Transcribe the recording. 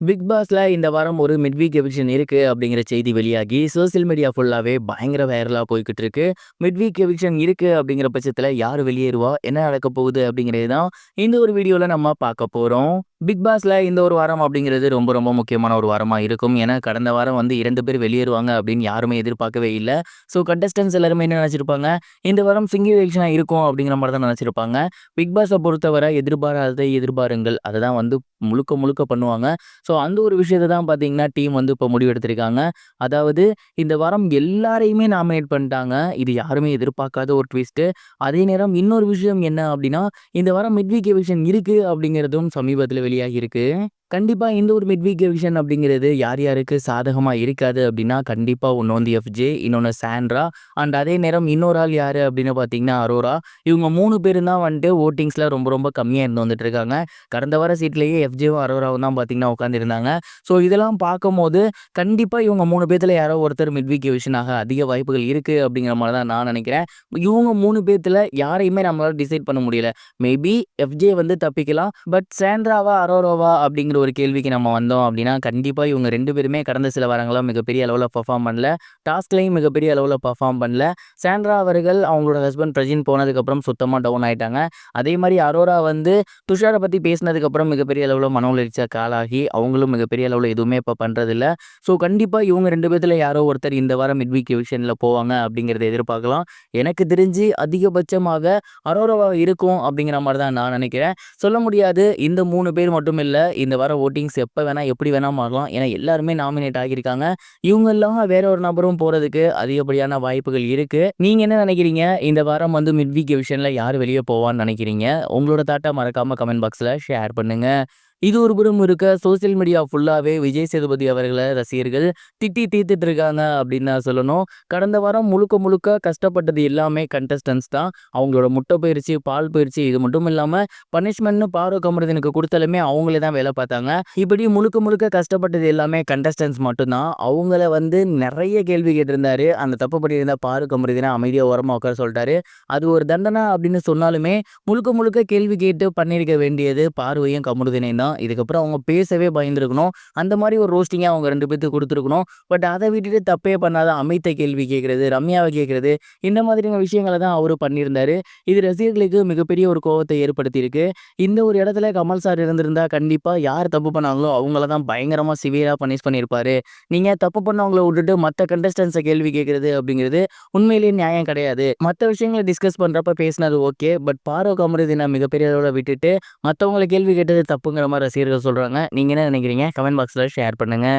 Big பாஸ்ல இந்த வாரம் ஒரு மிட் வீக் எவிக்ஷன் இருக்கு அப்படிங்கிற செய்தி வெளியாகி சோசியல் மீடியா ஃபுல்லாவே பயங்கர வைரலா போய்கிட்டு இருக்கு. மிட் வீக் எவிக்ஷன் இருக்கு அப்படிங்கிற பட்சத்துல யார் வெளியேறுவா, என்ன நடக்க போகுது அப்படிங்கிறது தான் இந்த ஒரு வீடியோல நம்ம பார்க்க போறோம். பிக் பாஸ்ல இந்த ஒரு வாரம் அப்படிங்கிறது ரொம்ப ரொம்ப முக்கியமான ஒரு வாரமா இருக்கும். ஏன்னா கடந்த வாரம் வந்து 2 பேர் வெளியேறுவாங்க அப்படின்னு யாருமே எதிர்பார்க்கவே இல்ல. ஸோ கண்டஸ்டன்ஸ் எல்லாருமே என்ன நினைச்சிருப்பாங்க, இந்த வாரம் சிங்கிள் எவிக்ஷனா இருக்கும் அப்படிங்கிற மாதிரி தான் நினைச்சிருப்பாங்க. பிக் பாஸை பொறுத்தவரை எதிர்பாராததை எதிர்பாருங்கள், அதை தான் வந்து முழுக்க முழுக்க பண்ணுவாங்க. ஸோ அந்த ஒரு விஷயத்த தான் பார்த்தீங்கன்னா, டீம் வந்து இப்போ முடிவெடுத்திருக்காங்க. அதாவது இந்த வாரம் எல்லாரையுமே நாமினேட் பண்ணிட்டாங்க. இது யாருமே எதிர்பார்க்காத ஒரு ட்விஸ்ட்டு. அதே நேரம் இன்னொரு விஷயம் என்ன அப்டின்னா, இந்த வாரம் மிட் வீக் எவிக்ஷன் இருக்கு அப்டிங்கிறதும் சமீபத்தில வெளியாகியிருக்கு. கண்டிப்பா இந்த ஒரு மிட் வீக் எவிக்ஷன் அப்படிங்கிறது யார் யாருக்கு சாதகமா இருக்காது அப்படின்னா, கண்டிப்பா ஒண்ணு வந்து எஃப்ஜே, இன்னொன்னு சாண்ட்ரா அண்ட் அதே நேரம் இன்னொரு ஆள் யாரு அப்படின்னு பார்த்தீங்கன்னா, அரோரா. இவங்க 3 பேரும் தான் வந்துட்டு வோட்டிங்ஸ்ல ரொம்ப ரொம்ப கம்மியா இருந்து வந்துட்டு இருக்காங்க. கடந்த வார சீட்லயே எஃப்ஜேவும், அரோராவும் தான் பார்த்தீங்கன்னா உட்காந்துருந்தாங்க. ஸோ இதெல்லாம் பார்க்கும்போது கண்டிப்பா இவங்க 3 பேத்துல யாரோ ஒருத்தர் மிட் வீக் எவிக்ஷன் ஆக அதிக வாய்ப்புகள் இருக்கு அப்படிங்கிற மாரி தான் நான் நினைக்கிறேன். இவங்க 3 பேத்துல யாரையுமே நம்மளால டிசைட் பண்ண முடியல. மேபி எஃப்ஜே வந்து தப்பிக்கலாம். பட் சாண்ட்ராவா, அரோராவா அப்படிங்கிற ஒரு கேள்விக்கு நம்ம வந்தோம் அப்படின்னா, கண்டிப்பா இவங்க 2 பேருமே கடந்த சில வாரங்களா மிகப்பெரிய அளவுல பெர்ஃபார்ம் பண்ணல. டாஸ்க்லயும் மிகப்பெரிய அளவுல பெர்ஃபார்ம் பண்ணல. சாண்ட்ரா அவர்கள் அவங்களோட ஹஸ்பண்ட் பிரஜின் போனதுக்கப்புறம் சுத்தமா டவுன் ஆயிட்டாங்க. அதே மாரி அரோரா வந்து துஷார பத்தி பேசினதுக்கப்புறம் மிகப்பெரிய அளவுல மன உளைச்சலுக்கு ஆளாகி, அவங்களும் மிகப்பெரிய அளவுல எதுவுமே இப்ப பண்றதில்ல. ஸோ கண்டிப்பா இவங்க 2 பேத்துல யாரோ ஒருத்தர் இந்த வாரம் மிட் வீக் எவிக்ஷன்ல போவாங்க அப்படிங்கிறத எதிர்பார்க்கலாம். எனக்கு தெரிஞ்சு அதிகபட்சமாக அரோராவா இருக்கும் அப்படிங்கிற மாரி தான் நான் நினைக்கிறேன். சொல்ல முடியாது. இந்த 3 பேர் மட்டும் இல்ல. இந்த வார வோட்டிங்ஸ் எப்ப வேணா, எப்படி வேணா மாறலாம். ஏன்னா எல்லாருமே நாமினேட் ஆகியிருக்காங்க. இவங்க இல்லாம வேற ஒரு நபரும் போறதுக்கு அதிகப்படியான வாய்ப்புகள் இருக்கு. நீங்க என்ன நினைக்கிறீங்க? இந்த வாரம் வந்து மிட் வீக் எவிக்ஷன்ல யார் வெளிய போவான்னு நினைக்கிறீங்க? உங்களோட தாட்ட மறக்காம கமெண்ட் பாக்ஸ்ல ஷேர் பண்ணுங்க. இது ஒரு புறம் இருக்க, சோசியல் மீடியா ஃபுல்லாவே விஜய் சேதுபதி அவர்கள ரசிகர்கள் திட்டி தீர்த்துட்டு இருக்காங்க அப்படின்னு நான் சொல்லணும். கடந்த வாரம் முழுக்க முழுக்க கஷ்டப்பட்டது எல்லாமே கண்டஸ்டன்ஸ் தான். அவங்களோட முட்டை போயிருச்சு, பால் போயிருச்சு. இது மட்டும் இல்லாம பனிஷ்மெண்ட்னு பாரு கமருதீனுக்கு குடுத்தாலுமே அவங்களே தான் வேலை பார்த்தாங்க. இப்படி முழுக்க முழுக்க கஷ்டப்பட்டது எல்லாமே கண்டஸ்டன்ஸ் மட்டும்தான். அவங்கள வந்து நெறைய கேள்வி கேட்டிருந்தாரு. அந்த தப்பு பண்ணியிருந்தா பாரு கமருதீன அமைதியா ஓரமா உட்கார சொல்ட்டாரு. அது ஒரு தண்டனை அப்படின்னு சொன்னாலுமே, முழுக்க முழுக்க கேள்வி கேட்டு பண்ணியிருக்க வேண்டியது பார்வையும் கமருதீனையும் தான். இதுக்கப்புறம் அவங்க பேசவே பயந்துருக்கணும். அந்த மாரி ஒரு ரோஸ்டிங்கா அவங்க 2 பேத்துக்கு குடுத்துருக்கணும். பட் அத விட்டுட்டு தப்பே பண்ணாத அமித்த கேள்வி கேட்கிறது, ரம்யாவ கேட்கிறது, இந்த மாதிரியான விஷயங்கள தான் அவரு பண்ணியிருந்தாரு. இது ரசிகர்களுக்கு மிகப்பெரிய ஒரு கோவத்தை ஏற்படுத்தியிருக்கு. இந்த ஒரு இடத்துல கமல் சார் இருந்திருந்தா கண்டிப்பா யார் தப்பு பண்ணாங்களோ அவங்கள தான் பயங்கரமா சிவியரா பனிஷ் பண்ணியிருப்பாரு. நீங்க தப்பு பண்ணவங்கள விட்டுட்டு மத்த கண்டஸ்டன்ட்ஸ கேள்வி கேட்கிறது அப்படிங்கிறது உண்மையிலேயே நியாயம் கிடையாது. மத்த விஷயங்கள டிஸ்கஸ் பண்றப்ப பேசினது ஓகே. பட் பாரோ கமருதீன மிகப்பெரிய அளவுல விட்டுட்டு மத்தவங்கள கேள்வி கேட்டது தப்புங்கிற மாரி ரசிகர்கள் சொல்றாங்க. நீங்க என்ன நினைக்கிறீங்க? கமெண்ட் பாக்ஸ்ல ஷேர் பண்ணுங்க.